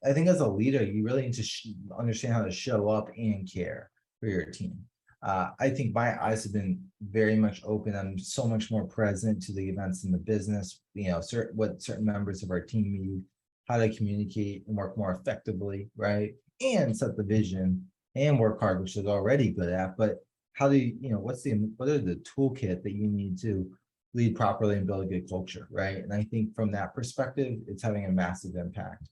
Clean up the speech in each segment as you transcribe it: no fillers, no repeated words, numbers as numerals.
I think as a leader, you really need to understand how to show up and care for your team. I think my eyes have been very much open. I'm so much more present to the events in the business, what certain members of our team need, how to communicate and work more effectively, right? And set the vision and work hard, which is already good at. But how do what are the toolkit that you need to lead properly and build a good culture, right? And I think from that perspective, it's having a massive impact.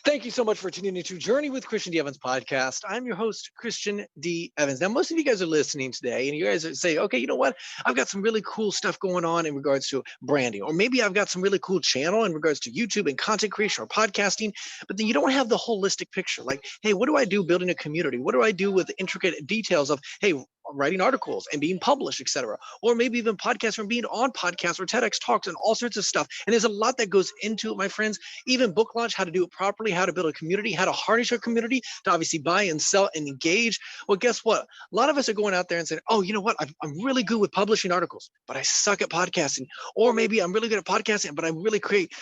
Thank you so much for tuning into Journey with Christian D. Evans podcast. I'm your host, Christian D. Evans. Now, most of you guys are listening today, and you guys say, okay, you know what? I've got some really cool stuff going on in regards to branding, or maybe I've got some really cool channel in regards to YouTube and content creation or podcasting, but then you don't have the holistic picture. Like, hey, what do I do building a community? What do I do with the intricate details of, hey, writing articles and being published, etc., or maybe even podcasts or being on podcasts or TEDx talks and all sorts of stuff. And there's a lot that goes into it, my friends. Even book launch, how to do it properly, how to build a community, how to harness your community to obviously buy and sell and engage. Well, guess what? A lot of us are going out there and saying, oh, you know what? I'm really good with publishing articles, but I suck at podcasting. Or maybe I'm really good at podcasting, but I'm really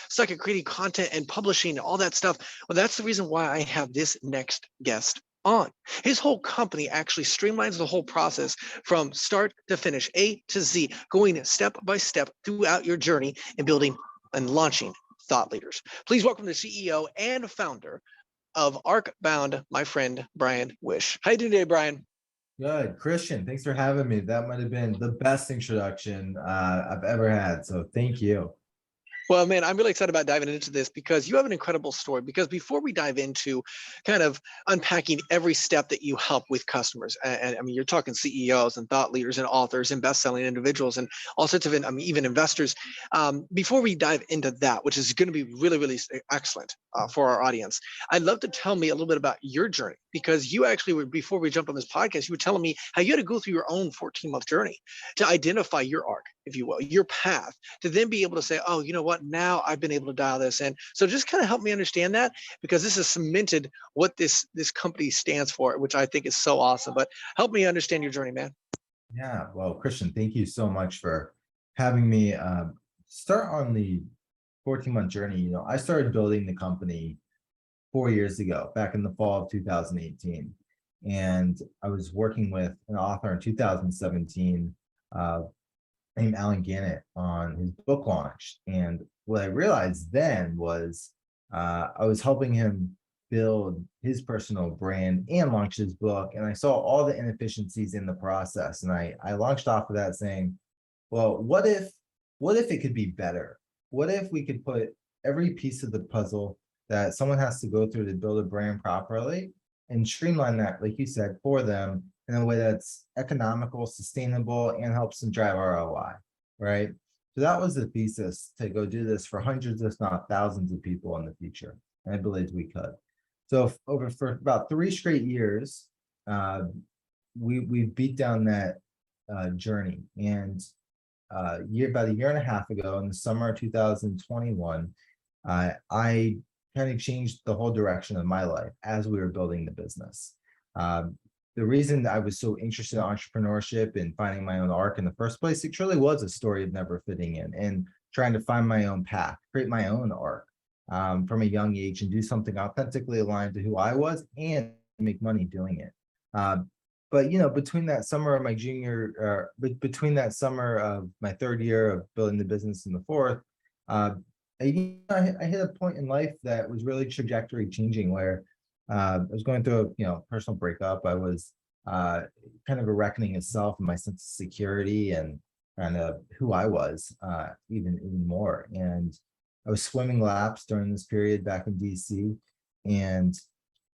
suck at creating content and publishing and all that stuff. Well, that's the reason why I have this next guest on. His whole company actually streamlines the whole process from start to finish, A to Z, going step by step throughout your journey in building and launching thought leaders. Please welcome the CEO and founder of Arcbound, my friend, Bryan Wish. How you doing today, Bryan? Good. Christian, thanks for having me. That might have been the best introduction I've ever had. So thank you. Well, man, I'm really excited about diving into this because you have an incredible story. Because before we dive into kind of unpacking every step that you help with customers, and I mean, you're talking CEOs and thought leaders and authors and best-selling individuals and all sorts of, even investors. Before we dive into that, which is going to be really, really excellent for our audience, I'd love to tell me a little bit about your journey, because you actually were, before we jumped on this podcast, you were telling me how you had to go through your own 14-month journey to identify your arc, if you will, your path, to then be able to say, oh, you know what, now I've been able to dial this in. So just kind of help me understand that, because this has cemented what this company stands for, which I think is so awesome. But help me understand your journey, man. Yeah, well, Christian, thank you so much for having me start on the 14-month journey. I started building the company 4 years ago, back in the fall of 2018. And I was working with an author in 2017 named Allen Gannett on his book launch. And what I realized then was I was helping him build his personal brand and launch his book. And I saw all the inefficiencies in the process. And I launched off of that saying, well, what if it could be better? What if we could put every piece of the puzzle that someone has to go through to build a brand properly and streamline that, like you said, for them in a way that's economical, sustainable, and helps them drive ROI, right? So that was the thesis, to go do this for hundreds, if not thousands of people in the future. And I believed we could. So for about 3 straight years, we beat down that journey. And about a year and a half ago, in the summer of 2021, I kind of changed the whole direction of my life as we were building the business. The reason I was so interested in entrepreneurship and finding my own arc in the first place, it truly was a story of never fitting in and trying to find my own path, create my own arc from a young age, and do something authentically aligned to who I was and make money doing it. But between that summer of between that summer of my 3rd year of building the business and the 4th, I hit a point in life that was really trajectory changing, where I was going through a personal breakup. I was kind of a reckoning of self and my sense of security and kind of who I was even more. And I was swimming laps during this period back in DC, and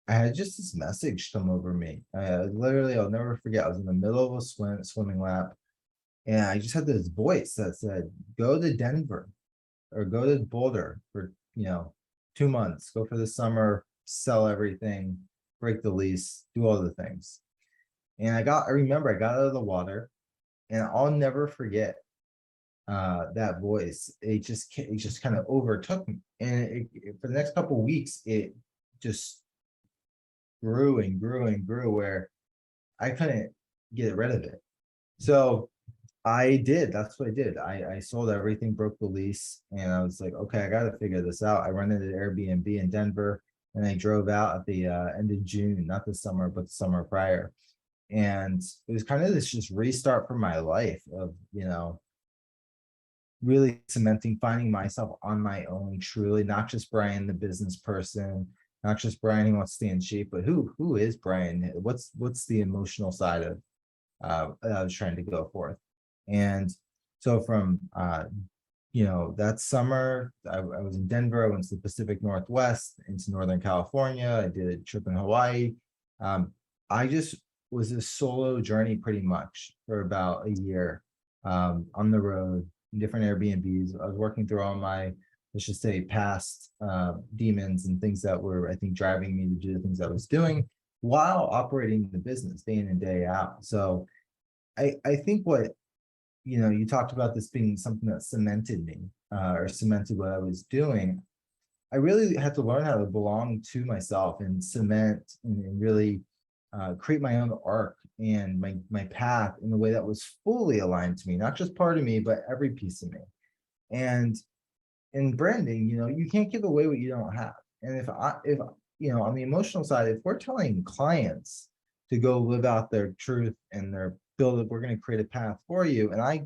I had just this message come over me. Literally, I'll never forget. I was in the middle of a swimming lap, and I just had this voice that said, "Go to Denver, or go to Boulder for 2 months. Go for the summer, sell everything, break the lease, do all the things." And I remember I got out of the water, and I'll never forget that voice. It just kind of overtook me, and for the next couple of weeks, it just grew and grew and grew, where I couldn't get rid of it. So I did. That's what I did. I sold everything, broke the lease, and I was like, okay, I got to figure this out. I rented an Airbnb in Denver, and I drove out at the end of June, not the summer, but the summer prior. And it was kind of this just restart for my life of, really cementing, finding myself on my own, truly, not just Bryan, the business person, not just Bryan who wants to stay in shape, but who is Bryan? What's the emotional side of that I was trying to go forth. And so from that summer, I was in Denver. I went to the Pacific Northwest into Northern California. I did a trip in Hawaii. I just was a solo journey pretty much for about a year, on the road in different Airbnbs. I was working through all my, let's just say, past demons and things that were, I think, driving me to do the things I was doing while operating the business day in and day out. So I think what, you talked about this being something that cemented me, or cemented what I was doing. I really had to learn how to belong to myself and cement and really create my own arc and my path in a way that was fully aligned to me, not just part of me, but every piece of me. And in branding, you can't give away what you don't have. And if on the emotional side, if we're telling clients to go live out their truth and their build it, we're going to create a path for you. And I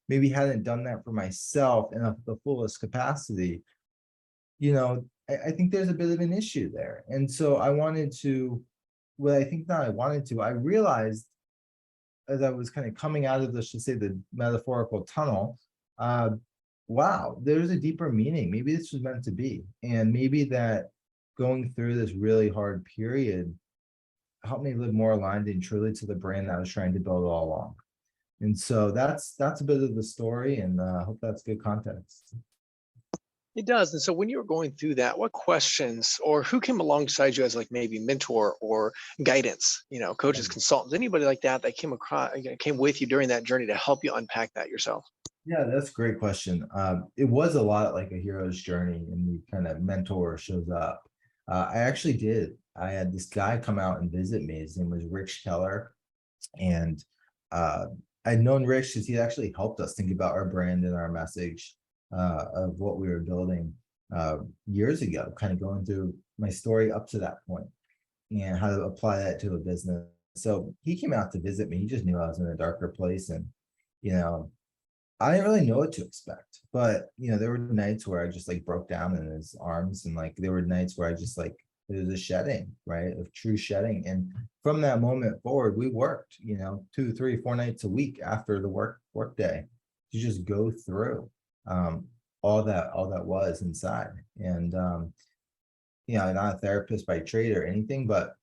maybe hadn't done that for myself in the fullest capacity, I think there's a bit of an issue there. And so I wanted to, well, I think that I wanted to, I realized as I was kind of coming out of, let's just say, the metaphorical tunnel, uh, wow, there's a deeper meaning. Maybe this was meant to be. And maybe that going through this really hard period helped me live more aligned and truly to the brand that I was trying to build all along. And so that's a bit of the story, and I hope that's good context. It does. And so when you were going through that, what questions or who came alongside you as like maybe mentor or guidance, coaches, consultants, anybody like that that came across, came with you during that journey to help you unpack that yourself? Yeah, that's a great question. It was a lot like a hero's journey, and the kind of mentor shows up. I actually did. I had this guy come out and visit me. His name was Rich Keller, and uh, I'd known Rich because he actually helped us think about our brand and our message of what we were building years ago, kind of going through my story up to that point and how to apply that to a business. So he came out to visit me. He just knew I was in a darker place, and you know, I didn't really know what to expect. But there were nights where I just like broke down in his arms, and like there were nights where I just like it was a shedding, right? Of true shedding. And from that moment forward, we worked, 2, 3, 4 nights a week after the work day to just go through all that was inside. And I'm not a therapist by trade or anything, but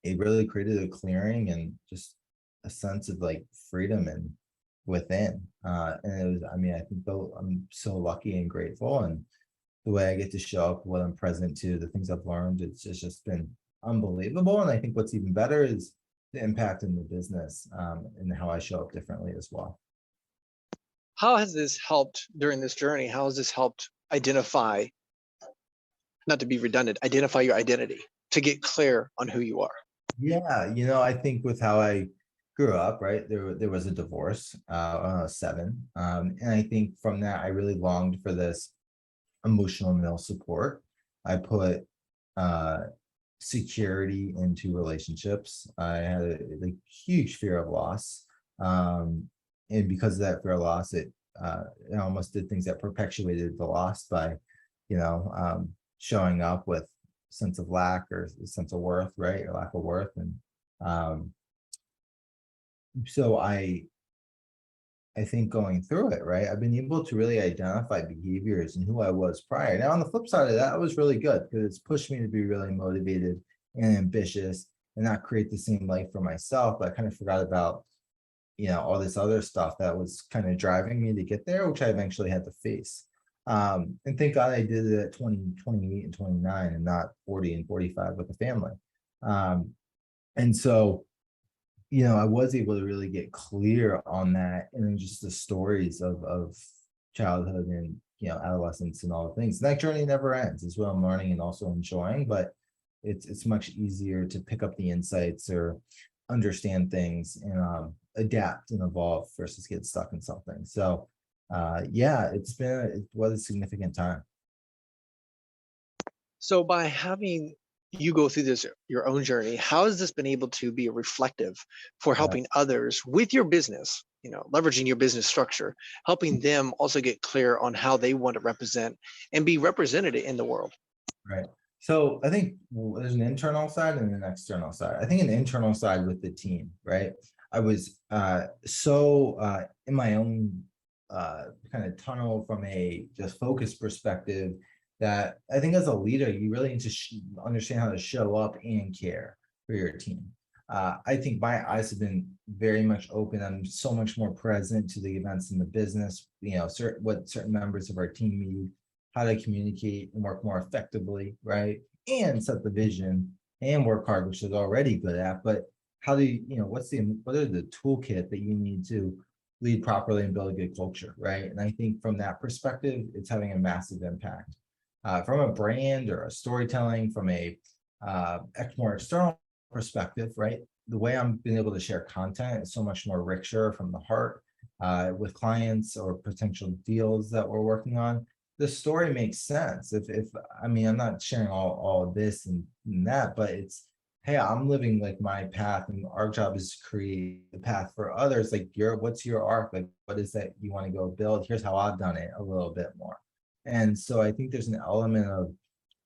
it really created a clearing and just a sense of like freedom and within. And it was, I mean, I think though I'm so lucky and grateful, and the way I get to show up, what I'm present to, the things I've learned, it's just been unbelievable. And I think what's even better is the impact in the business, and how I show up differently as well. How has this helped during this journey? How has this helped identify, not to be redundant, identify your identity to get clear on who you are? Yeah, I think with how I grew up, right, there was a divorce when I was 7, and I think from that I really longed for this emotional male support. I put uh, security into relationships. I had a like huge fear of loss, and because of that fear of loss, it almost did things that perpetuated the loss by, showing up with sense of lack or a sense of worth, right, or lack of worth. And um, so I think going through it, right, I've been able to really identify behaviors and who I was prior. Now, on the flip side of that, it was really good because it's pushed me to be really motivated and ambitious and not create the same life for myself. But I kind of forgot about, all this other stuff that was kind of driving me to get there, which I eventually had to face. And thank God I did it at 20, 28, and 29 and not 40 and 45 with a family. And so I was able to really get clear on that, and then just the stories of childhood and adolescence and all the things. And that journey never ends. Is what I'm learning and also enjoying, but it's much easier to pick up the insights or understand things, and adapt and evolve versus get stuck in something. So yeah, it was a significant time. So by having you go through this your own journey, how has this been able to be reflective for Yeah, helping others with your business, leveraging your business structure, helping them also get clear on how they want to represent and be represented in the world? right. So I think there's an internal side and an external side. I think an internal side with the team, right? I was in my own kind of tunnel from a just focus perspective that I think as a leader, you really need to understand how to show up and care for your team. I think my eyes have been very much open. I'm so much more present to the events in the business, what certain members of our team need, how to communicate and work more effectively, right? And set the vision and work hard, which is already good at. But how do what are the toolkit that you need to lead properly and build a good culture, right? And I think from that perspective, it's having a massive impact. From a brand or a storytelling, from a more external perspective, right? The way I'm being able to share content is so much more richer from the heart with clients or potential deals that we're working on. The story makes sense. If I mean, I'm not sharing all of this and that, but it's, hey, I'm living like my path, and our job is to create the path for others. Like what's your arc? Like, what is that you want to go build? Here's how I've done it a little bit more. And so I think there's an element of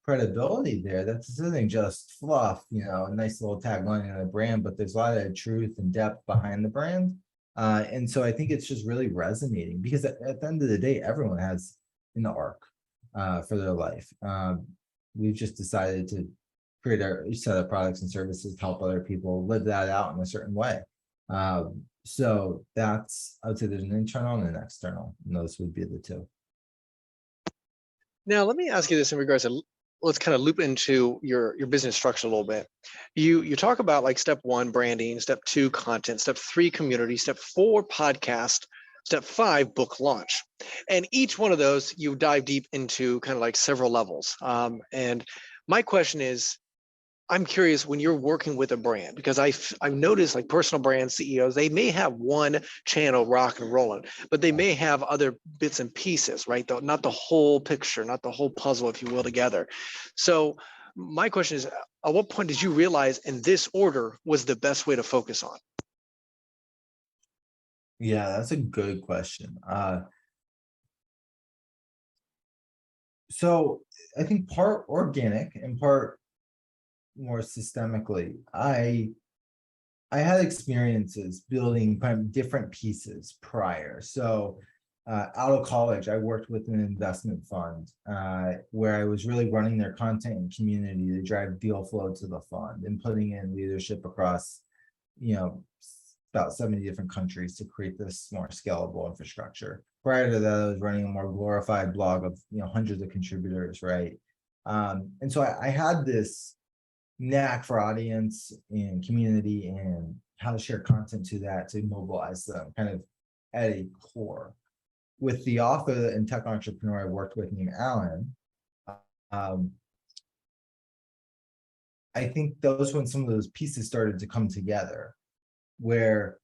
credibility there. This isn't just fluff, a nice little tagline in a brand, but there's a lot of truth and depth behind the brand. And so I think it's just really resonating because at the end of the day, everyone has an arc for their life. We've just decided to create our set of products and services to help other people live that out in a certain way. So I would say there's an internal and an external, and those would be the two. Now, let me ask you this in regards to, let's kind of loop into your business structure a little bit. You talk about like step one, branding, step two, content, step three, community, step four, podcast, step five, book launch. And each one of those, you dive deep into kind of like several levels. And my question is, I'm curious when you're working with a brand, because I've noticed like personal brand CEOs, they may have one channel rock and rolling, but they may have other bits and pieces, right? Not the whole picture, not the whole puzzle, if you will, together. So my question is, at what point did you realize in this order was the best way to focus on? Yeah, that's a good question. So I think part organic and part more systemically. I had experiences building kind of different pieces prior. So out of college, I worked with an investment fund where I was really running their content and community to drive deal flow to the fund and putting in leadership across, you know, about 70 different countries to create this more scalable infrastructure. Prior to that, I was running a more glorified blog of, hundreds of contributors, right? And so I had this knack for audience and community and how to share content to that to mobilize them kind of at a core. With the author and tech entrepreneur I worked with named Allen, um, I think those when some of those pieces started to come together, where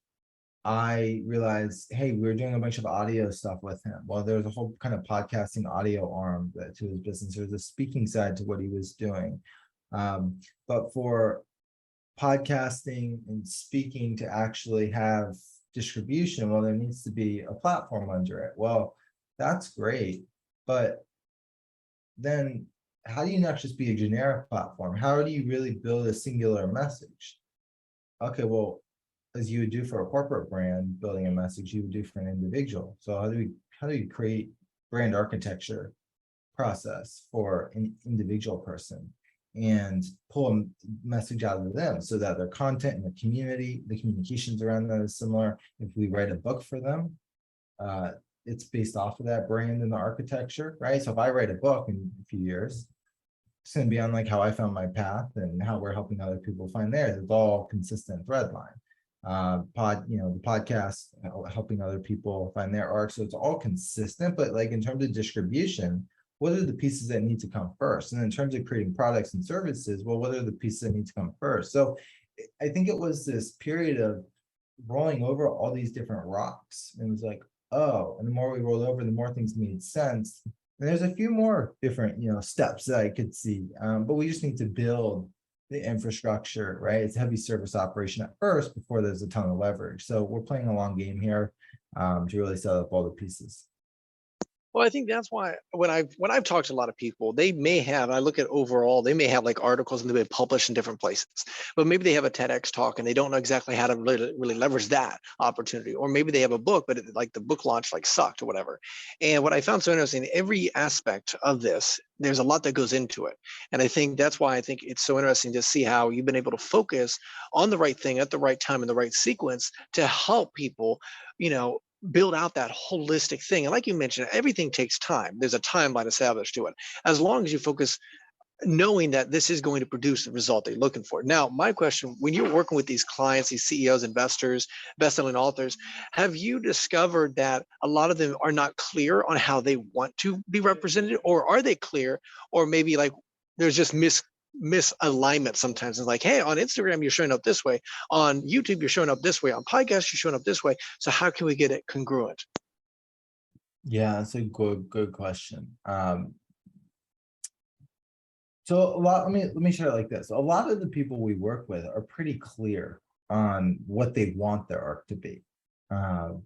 I realized, hey, we were doing a bunch of audio stuff with him. Well, there was a whole kind of podcasting audio arm to his business. There was a speaking side to what he was doing. But for podcasting and speaking to actually have distribution, well, there needs to be a platform under it. Well, that's great. But then how do you not just be a generic platform? How do you really build a singular message? Okay, well, as you would do for a corporate brand, building a message, you would do for an individual. So how do you create brand architecture process for an individual person and pull a message out of them so that their content and the community, the communications around that is similar? If we write a book for them, it's based off of that brand and the architecture, right? So if I write a book in a few years, it's going to be on like how I found my path and how we're helping other people find theirs. It's all consistent thread line. The podcast helping other people find their arc. So it's all consistent, but like in terms of distribution, what are the pieces that need to come first? And in terms of creating products and services, well, what are the pieces that need to come first? So I think it was this period of rolling over all these different rocks. And it was like, oh, and the more we rolled over, the more things made sense. And there's a few more different, steps that I could see, but we just need to build the infrastructure, right? It's a heavy service operation at first before there's a ton of leverage. So we're playing a long game here, to really set up all the pieces. Well, I think that's why when I've talked to a lot of people, they may have, I look at overall, they may have like articles and they've been published in different places, but maybe they have a TEDx talk and they don't know exactly how to really leverage that opportunity. Or maybe they have a book, but like the book launch like sucked or whatever. And what I found so interesting, every aspect of this, there's a lot that goes into it. And I think that's why I think it's so interesting to see how you've been able to focus on the right thing at the right time in the right sequence to help people, you know, build out that holistic thing. And like you mentioned, everything takes time. There's a timeline established to it. As long as you focus knowing that this is going to produce the result they're looking for. Now, my question, when you're working with these clients, these CEOs, investors, best-selling authors, have you discovered that a lot of them are not clear on how they want to be represented, or are they clear, or maybe like there's just misalignment sometimes? It's like, hey, on Instagram you're showing up this way, on YouTube you're showing up this way, on podcasts you're showing up this way. So how can we get it congruent? Yeah, that's a good question. So let me share it like this. A lot of the people we work with are pretty clear on what they want their arc to be. Um,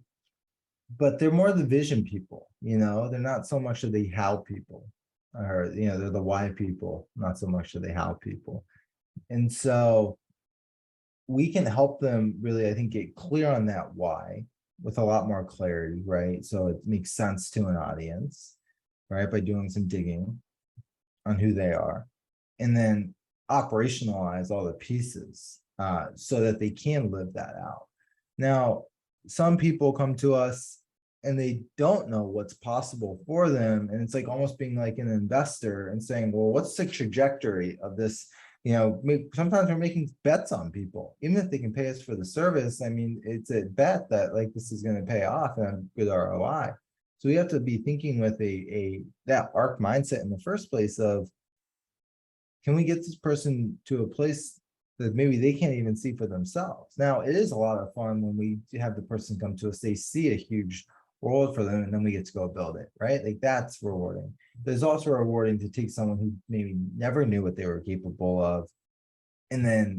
but they're more the vision people, they're not so much of the how people, or they're the why people, not so much of the how people. And so we can help them really, I think, get clear on that why with a lot more clarity, right? So it makes sense to an audience, right? By doing some digging on who they are, and then operationalize all the pieces, so that they can live that out. Now, some people come to us and they don't know what's possible for them, and it's like almost being like an investor and saying, well, what's the trajectory of this? Sometimes we're making bets on people, even if they can pay us for the service. I mean, it's a bet that like this is going to pay off and good ROI. So we have to be thinking with that arc mindset in the first place of, can we get this person to a place that maybe they can't even see for themselves? Now, it is a lot of fun when we have the person come to us, they see a huge world for them, and then we get to go build it, right? Like that's rewarding. But it's also rewarding to take someone who maybe never knew what they were capable of,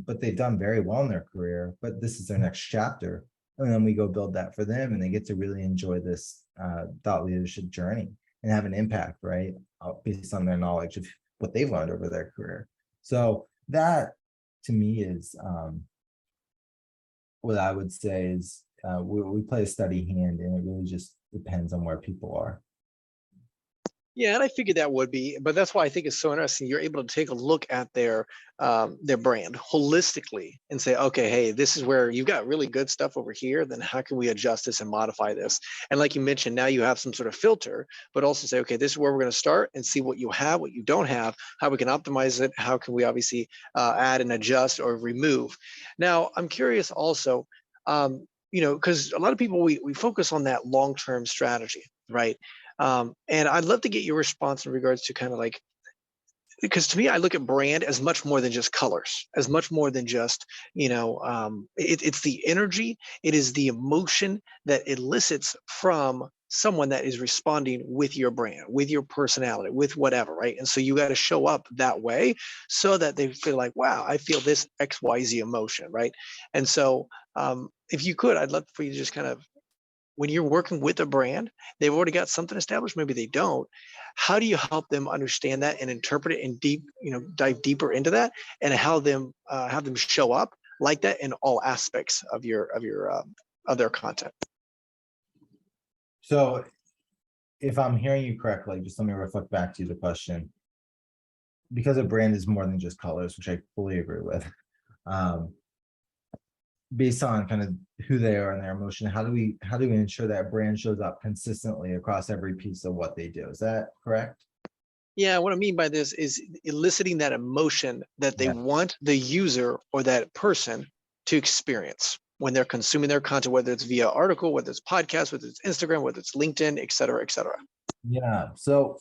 but they've done very well in their career, but this is their next chapter. And then we go build that for them, and they get to really enjoy this thought leadership journey and have an impact, right? Based on their knowledge of what they've learned over their career. So that to me is what I would say is we play a steady hand, and it really just depends on where people are. Yeah, and I figured that would be, but that's why I think it's so interesting. You're able to take a look at their brand holistically and say, okay, hey, this is where you've got really good stuff over here. Then how can we adjust this and modify this? And like you mentioned, now you have some sort of filter, but also say, okay, this is where we're going to start and see what you have, what you don't have, how we can optimize it, how can we obviously add and adjust or remove. Now, I'm curious also, because a lot of people we focus on that long-term strategy, right? And I'd love to get your response in regards to kind of like, because to me, I look at brand as much more than just colors, as much more than just, it's the energy, it is the emotion that elicits from someone that is responding with your brand, with your personality, with whatever, right? And so you got to show up that way so that they feel like, wow, I feel this XYZ emotion, right? And so if you could, I'd love for you to just kind of, when you're working with a brand, they've already got something established, maybe they don't. How do you help them understand that and interpret it and dive deeper into that, and have them show up like that in all aspects of their content? So if I'm hearing you correctly, just let me reflect back to the question. Because a brand is more than just colors, which I fully agree with. Based on kind of who they are and their emotion, how do we ensure that brand shows up consistently across every piece of what they do? Is that correct? Yeah, what I mean by this is eliciting that emotion that they Yeah. want the user or that person to experience when they're consuming their content, whether it's via article, whether it's podcast, whether it's Instagram, whether it's LinkedIn, et cetera, et cetera. Yeah. So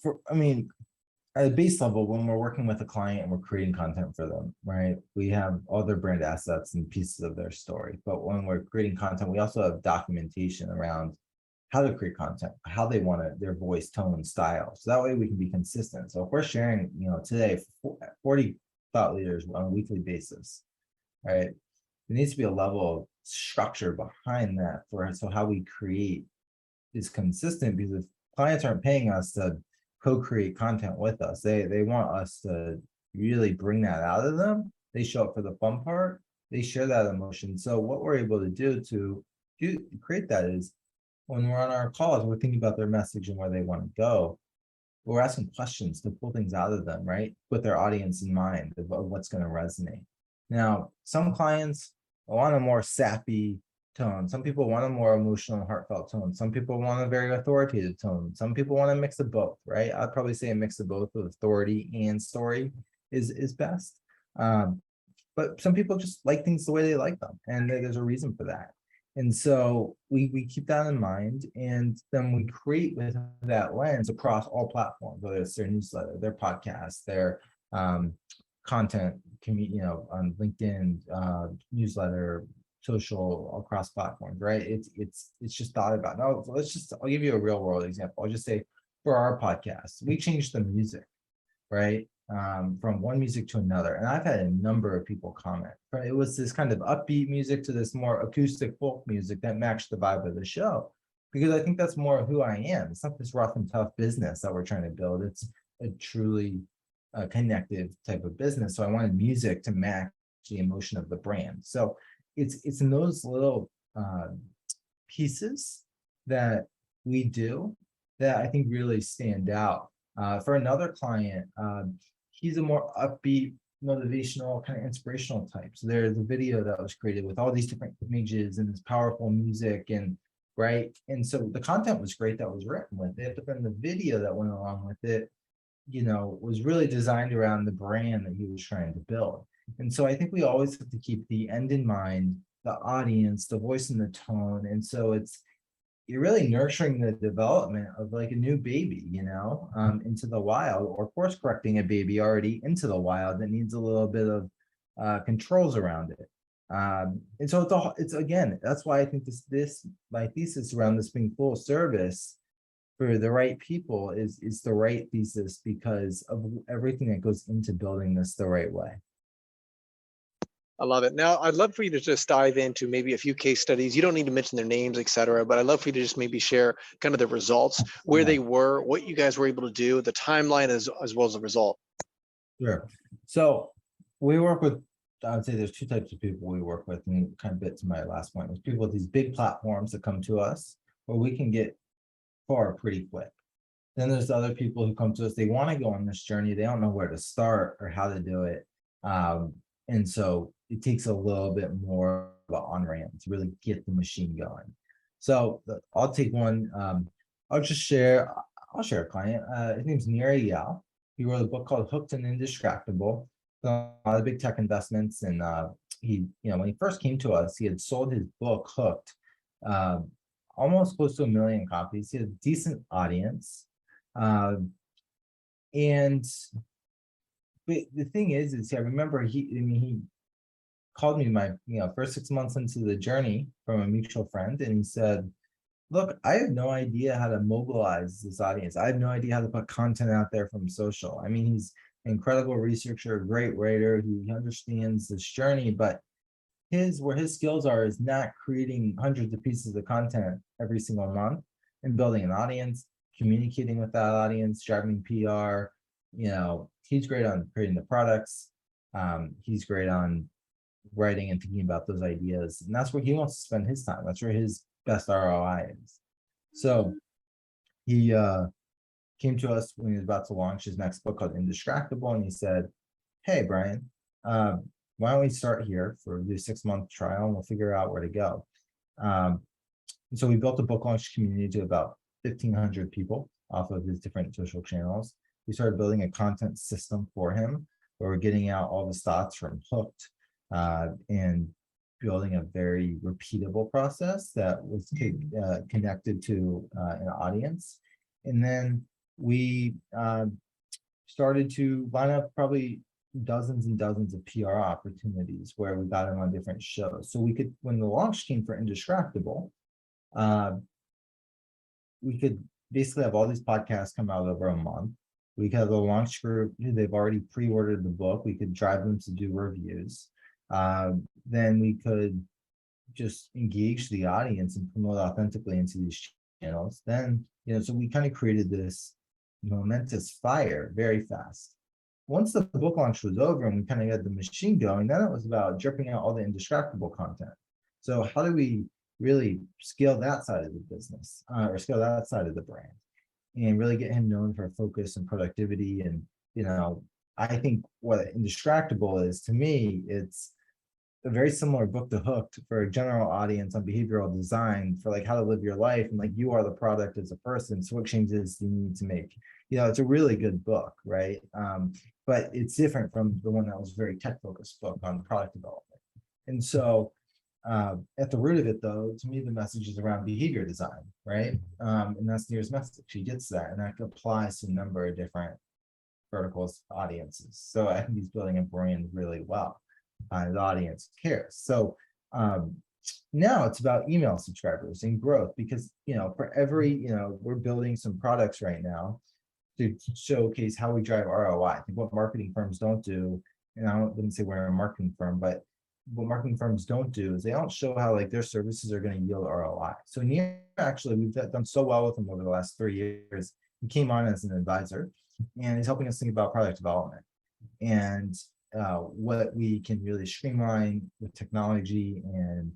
at a base level, when we're working with a client and we're creating content for them, right? We have all their brand assets and pieces of their story. But when we're creating content, we also have documentation around how to create content, how they want it, their voice, tone, style. So that way we can be consistent. So if we're sharing, today 40 thought leaders on a weekly basis, right? There needs to be a level of structure behind that so how we create is consistent, because if clients aren't paying us to co-create content with us, they want us to really bring that out of them. They show up for the fun part, they share that emotion. So what we're able to do to create that is, when we're on our calls, we're thinking about their message and where they want to go. We're asking questions to pull things out of them, right? With their audience in mind of what's going to resonate. Now, some clients want a more sappy tone. Some people want a more emotional and heartfelt tone. Some people want a very authoritative tone. Some people want a mix of both, right? I'd probably say a mix of both, with authority and story is best. But some people just like things the way they like them, and there's a reason for that. And so we keep that in mind, and then we create with that lens across all platforms, whether it's their newsletter, their podcast, their content, on LinkedIn, newsletter, social, across platforms, right? It's just thought about. No, I'll give you a real world example. I'll just say, for our podcast, we changed the music, right? From one music to another. And I've had a number of people comment. It was this kind of upbeat music to this more acoustic folk music that matched the vibe of the show. Because I think that's more who I am. It's not this rough and tough business that we're trying to build. It's a truly connective type of business. So I wanted music to match the emotion of the brand. So it's in those little pieces that we do that I think really stand out. For another client, he's a more upbeat, motivational, kind of inspirational type. So there's a video that was created with all these different images and this powerful music, and right. And so the content was great that was written with it, but then the video that went along with it, was really designed around the brand that he was trying to build. And so I think we always have to keep the end in mind, the audience, the voice and the tone. And so you're really nurturing the development of like a new baby, into the wild, or course correcting a baby already into the wild that needs a little bit of controls around it. And so it's again, that's why I think my thesis around this being full service for the right people is the right thesis, because of everything that goes into building this the right way. I love it. Now, I'd love for you to just dive into maybe a few case studies. You don't need to mention their names, et cetera, but I'd love for you to just maybe share kind of the results, where Yeah. they were, what you guys were able to do, the timeline as well as the result. Sure. So we work with, I would say there's two types of people we work with, and kind of bit to my last point, there's people with these big platforms that come to us where we can get far pretty quick. Then there's other people who come to us, they want to go on this journey, they don't know where to start or how to do it. And so it takes a little bit more of an on-ramp to really get the machine going. So I'll take one. I'll share a client. His name's Neri Yao. He wrote a book called Hooked and Indistractable. So a lot of big tech investments. And he, when he first came to us, he had sold his book Hooked, almost close to 1 million copies. He had a decent audience. And but the thing is I remember he called me my first 6 months into the journey from a mutual friend, and he said, look, I have no idea how to mobilize this audience. I have no idea how to put content out there from social. I mean, he's an incredible researcher, a great writer, he understands this journey, but where his skills are is not creating hundreds of pieces of content every single month and building an audience, communicating with that audience, driving PR. He's great on creating the products. He's great on writing and thinking about those ideas, and that's where he wants to spend his time. That's where his best ROI is. So he came to us when he was about to launch his next book called Indistractable, and he said, hey Bryan, why don't we start here for the 6-month trial, and we'll figure out where to go. And so we built a book launch community to about 1,500 people off of his different social channels. We started building a content system for him, where we're getting out all the thoughts from Hooked, and building a very repeatable process that was connected to an audience. And then we started to line up probably dozens and dozens of PR opportunities where we got him on different shows. So we could, when the launch came for Indistractable, uh, we could basically have all these podcasts come out over a month. We could have the launch group, they've already pre-ordered the book. We could drive them to do reviews. Then we could just engage the audience and promote authentically into these channels. Then, so we kind of created this momentous fire very fast. Once the book launch was over and we kind of had the machine going, then it was about dripping out all the Indistractable content. So how do we really scale that side of the business, or scale that side of the brand, and really get him known for focus and productivity? And I think what Indistractable is, to me, it's a very similar book to Hooked for a general audience on behavioral design, for like how to live your life, and like you are the product as a person. So what changes do you need to make? It's a really good book, right? But it's different from the one that was a very tech focused book on product development. And so at the root of it, though, to me, the message is around behavior design, right? And that's Near's message. He gets that, and that applies to a number of different verticals, audiences. So I think he's building a brand really well. The audience cares. So now it's about email subscribers and growth, because for every we're building some products right now to showcase how we drive ROI. I think what marketing firms don't do, and I wouldn't say we're a marketing firm, but what marketing firms don't do is they don't show how like their services are going to yield ROI. So Near, actually, we've done so well with him over the last 3 years. He came on as an advisor, and he's helping us think about product development and what we can really streamline with technology and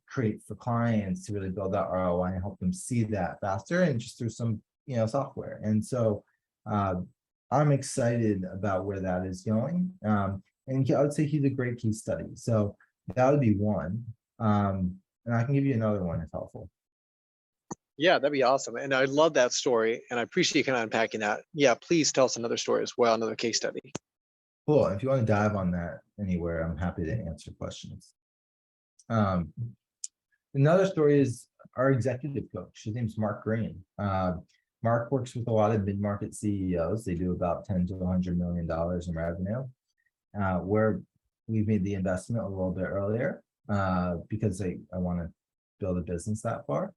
create for clients to really build that ROI and help them see that faster, and just through some software. And so I'm excited about where that is going. And I would say he's a great case study. So that would be one. And I can give you another one if helpful. Yeah, that'd be awesome. And I love that story. And I appreciate you kind of unpacking that. Yeah, please tell us another story as well, another case study. Cool. If you want to dive on that anywhere, I'm happy to answer questions. Another story is our executive coach. His name's Mark Green. Mark works with a lot of mid-market CEOs. They do about $10 to $100 million in revenue. Where we've made the investment a little bit earlier because I want to build a business that far.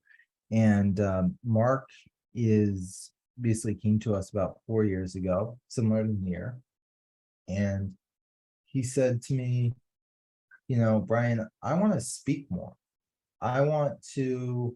And Mark is basically came to us about 4 years ago, similar to Near. And he said to me, Bryan, I want to speak more. I want to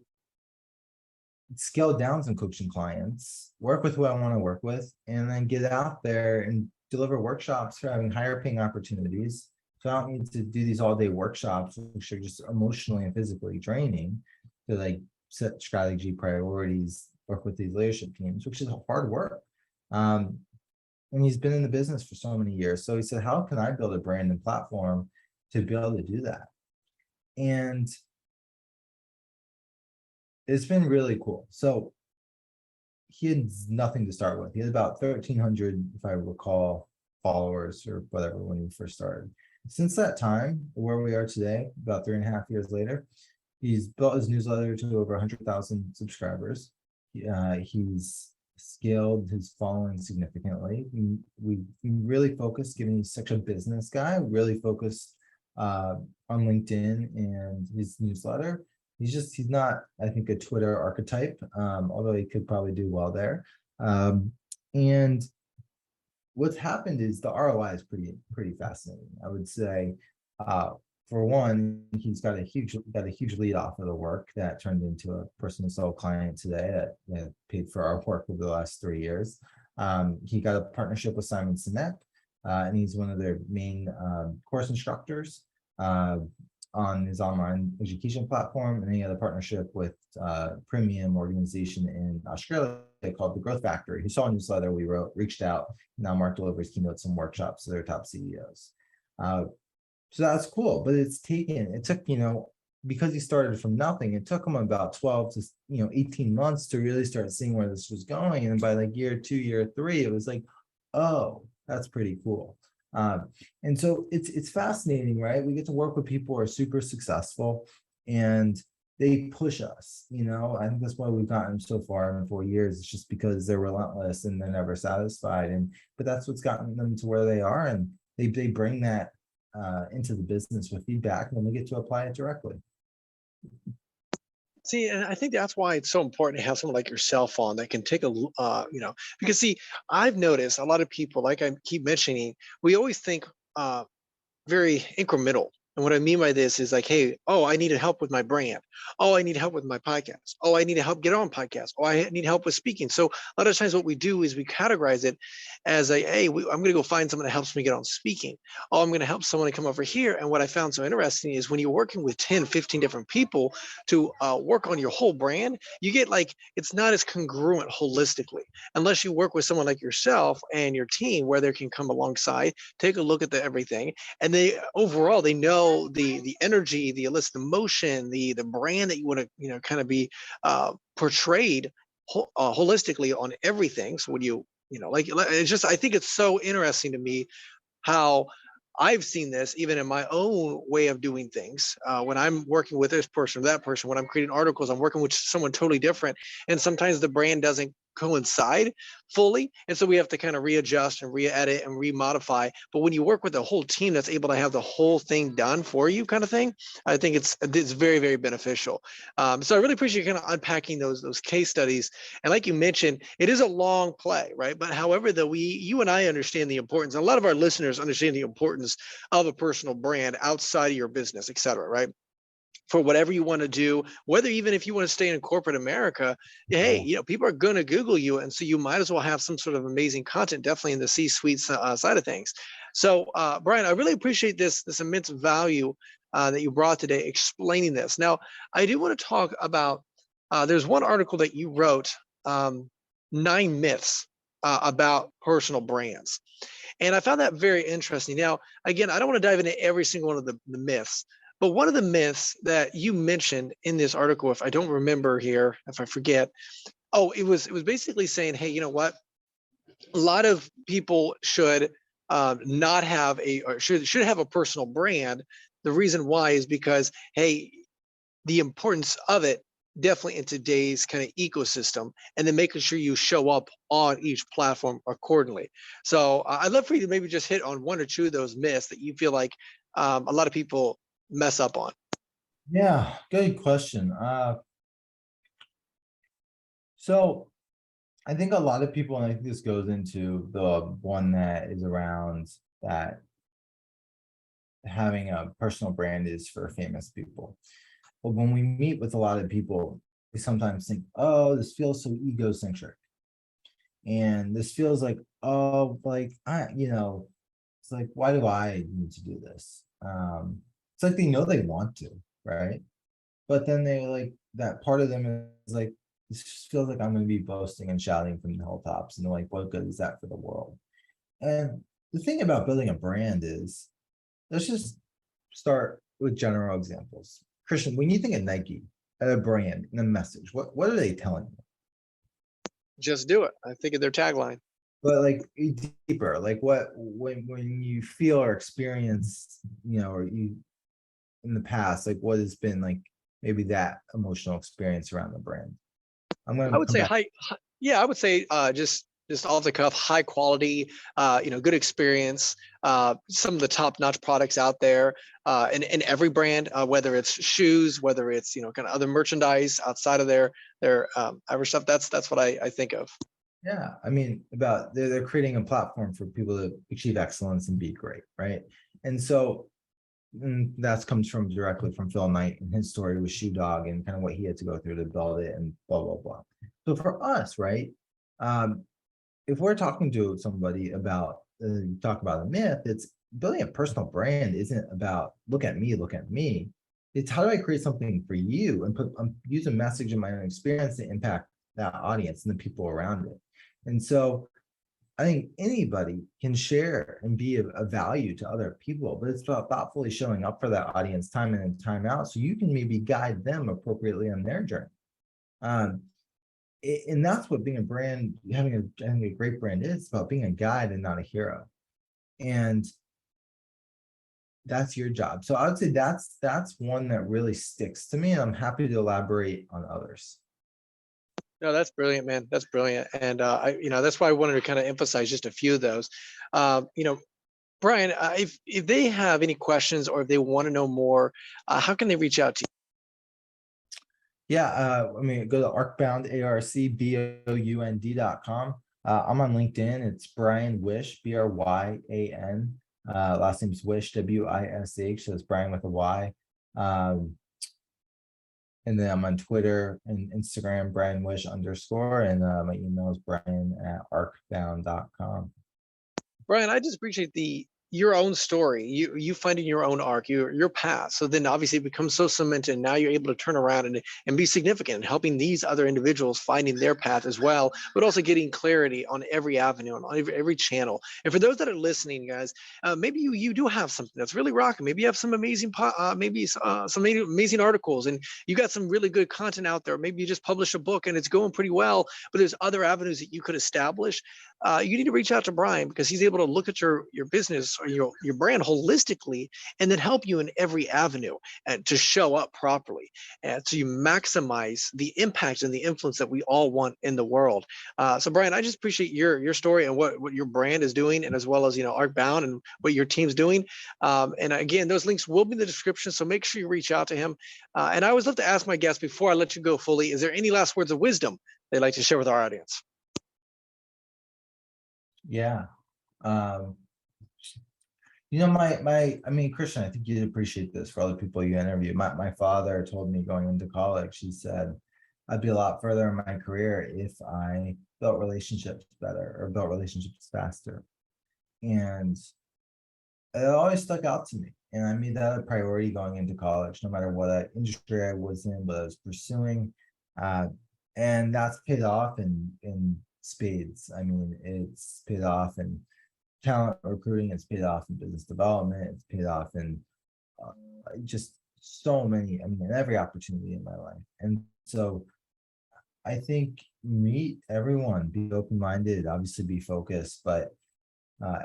scale down some coaching clients, work with who I want to work with, and then get out there and deliver workshops for having higher paying opportunities. So I don't need to do these all day workshops, which are just emotionally and physically draining, to like set strategy, priorities, work with these leadership teams, which is hard work. And he's been in the business for so many years. So he said, how can I build a brand and platform to be able to do that? And it's been really cool. So he had nothing to start with. He had about 1,300, if I recall, followers or whatever when he first started. Since that time, where we are today, about 3.5 years later, he's built his newsletter to over 100,000 subscribers. He's scaled his following significantly. We really focused, given he's such a business guy, really focused on LinkedIn and his newsletter. He's not, I think, a Twitter archetype, although he could probably do well there. And what's happened is the ROI is pretty fascinating. I would say, for one, he's got a huge lead off of the work that turned into a person who saw a client today that paid for our work over the last 3 years. He got a partnership with Simon Sinek, and he's one of their main course instructors on his online education platform. And he had a partnership with a premium organization in Australia called The Growth Factory, who saw a newsletter we wrote, reached out. Now Mark delivers keynotes and workshops to their top CEOs. So that's cool, but it took, because he started from nothing, it took him about 12 to 18 months to really start seeing where this was going. And by like year 2, year 3, it was like, oh, that's pretty cool. And so it's fascinating, right? We get to work with people who are super successful, and they push us, I think that's why we've gotten so far in 4 years. It's just because they're relentless and they're never satisfied. But that's what's gotten them to where they are. And they bring that into the business with feedback, and then we get to apply it directly. See, and I think that's why it's so important to have someone like yourself on that can take because see, I've noticed a lot of people, like I keep mentioning, we always think uh, very incremental. And what I mean by this is like, hey, oh, I need help with my brand. Oh, I need help with my podcast. Oh, I need to help get on podcast. Oh, I need help with speaking. So a lot of times what we do is we categorize it as a, hey, I'm going to go find someone that helps me get on speaking. Oh, I'm going to help someone to come over here. And what I found so interesting is when you're working with 10, 15 different people to work on your whole brand, you get like, it's not as congruent holistically, unless you work with someone like yourself and your team where they can come alongside, take a look at the everything, and they overall they know the energy, the elicit emotion, the brand that you want to kind of be portrayed holistically on everything. So when like it's just, I think it's so interesting to me how I've seen this even in my own way of doing things. When I'm working with this person or that person, when I'm creating articles, I'm working with someone totally different. And sometimes the brand doesn't coincide fully. And so we have to kind of readjust and re-edit and remodify. But when you work with a whole team that's able to have the whole thing done for you kind of thing, I think it's very, very beneficial. So I really appreciate you kind of unpacking those case studies. And like you mentioned, it is a long play, right? But however, you and I understand the importance, and a lot of our listeners understand the importance of a personal brand outside of your business, et cetera, right? For whatever you want to do, whether even if you want to stay in corporate America, hey, Yeah. people are going to Google you. And so you might as well have some sort of amazing content, definitely in the C-suite side of things. So, Bryan, I really appreciate this immense value that you brought today explaining this. Now, I do want to talk about, there's one article that you wrote, 9 myths about personal brands. And I found that very interesting. Now, again, I don't want to dive into every single one of the myths, but one of the myths that you mentioned in this article, if I don't remember here, if I forget, oh, it was basically saying, hey, you know what? A lot of people should not have or should have a personal brand. The reason why is because, hey, the importance of it definitely in today's kind of ecosystem, and then making sure you show up on each platform accordingly. So I'd love for you to maybe just hit on one or two of those myths that you feel like a lot of people mess up on. Yeah, good question. So I think a lot of people, and I think this goes into the one that is around that having a personal brand is for famous people. But when we meet with a lot of people, we sometimes think, oh, this feels so egocentric. And this feels like, oh, like it's like, why do I need to do this? It's like they know they want to, right? But then they like that part of them is like, this just feels like I'm gonna be boasting and shouting from the hilltops. And they're like, what good is that for the world? And the thing about building a brand is, let's just start with general examples. Christian, when you think of Nike, a brand and a message, what are they telling you? Just do it. I think of their tagline. But like deeper, like what when you feel or experience, or you in the past, like what has been like maybe that emotional experience around the brand? I'm I gonna would come say back. yeah, I would say just off the cuff, high quality, good experience, some of the top notch products out there, in every brand, whether it's shoes, whether it's kind of other merchandise outside of their average stuff. That's what I think of. Yeah, I mean, about they're creating a platform for people to achieve excellence and be great, right? And so that comes from directly from Phil Knight and his story with Shoe Dog and kind of what he had to go through to build it and blah blah blah. So for us, right? Um, if we're talking to somebody about talk about a myth, it's building a personal brand isn't about look at me. It's how do I create something for you and use a message in my own experience to impact that audience and the people around it. And so I think anybody can share and be of value to other people, but it's about thoughtfully showing up for that audience time in and time out so you can maybe guide them appropriately on their journey. Um, and that's what being a brand, having a great brand is. It's about being a guide and not a hero. And that's your job. So I would say that's one that really sticks to me, and I'm happy to elaborate on others. No, that's brilliant, man. That's brilliant. And that's why I wanted to kind of emphasize just a few of those. You know, Bryan, if they have any questions or if they want to know more, how can they reach out to Yeah, I mean, go to Arcbound, ARCBOUND.com. I'm on LinkedIn. It's Bryan Wish, BRYAN. Last name's Wish, WISH. So it's Bryan with a Y. And then I'm on Twitter and Instagram, Bryan Wish _. And my email is Bryan@arcbound.com. Bryan? I just appreciate your own story, you finding your own arc, your path. So then obviously it becomes so cemented. And now you're able to turn around and be significant in helping these other individuals finding their path as well, but also getting clarity on every avenue and on every channel. And for those that are listening, guys, maybe you do have something that's really rocking. Maybe you have some amazing, some amazing articles, and you got some really good content out there. Maybe you just published a book and it's going pretty well, but there's other avenues that you could establish. You need to reach out to Bryan, because he's able to look at your business or your brand holistically, and then help you in every avenue and to show up properly, and so you maximize the impact and the influence that we all want in the world. So Bryan, I just appreciate your story and what your brand is doing, and as well as Arcbound and what your team's doing. And again, those links will be in the description, so make sure you reach out to him. And I always love to ask my guests before I let you go fully, is there any last words of wisdom they'd like to share with our audience? Yeah. Um, I mean, Christian, I think you'd appreciate this for other people you interview. My father told me going into college, he said, I'd be a lot further in my career if I built relationships better or built relationships faster. And it always stuck out to me. And I made that a priority going into college, no matter what industry I was in, what I was pursuing. And that's paid off in spades. I mean, it's paid off in talent recruiting, it's paid off in business development, it's paid off in uh, just so many, I mean, in every opportunity in my life. And so I think meet everyone, be open-minded, obviously be focused, but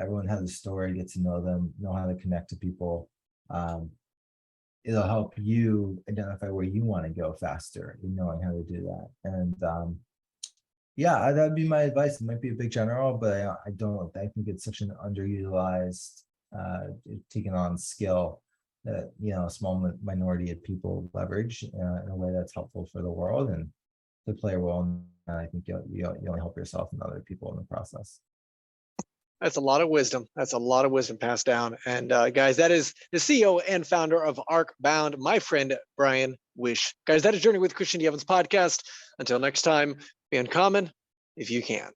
everyone has a story, get to know them, know how to connect to people. It'll help you identify where you want to go faster in knowing how to do that. And yeah, that'd be my advice. It might be a big general, but I don't. I think it's such an underutilized, taken on skill that a small minority of people leverage in a way that's helpful for the world and to play a role. And I think you only help yourself and other people in the process. That's a lot of wisdom. That's a lot of wisdom passed down. And guys, that is the CEO and founder of Arcbound, my friend Bryan Wish. Guys, that is Journey with Christian D. Evans podcast. Until next time, be uncommon if you can.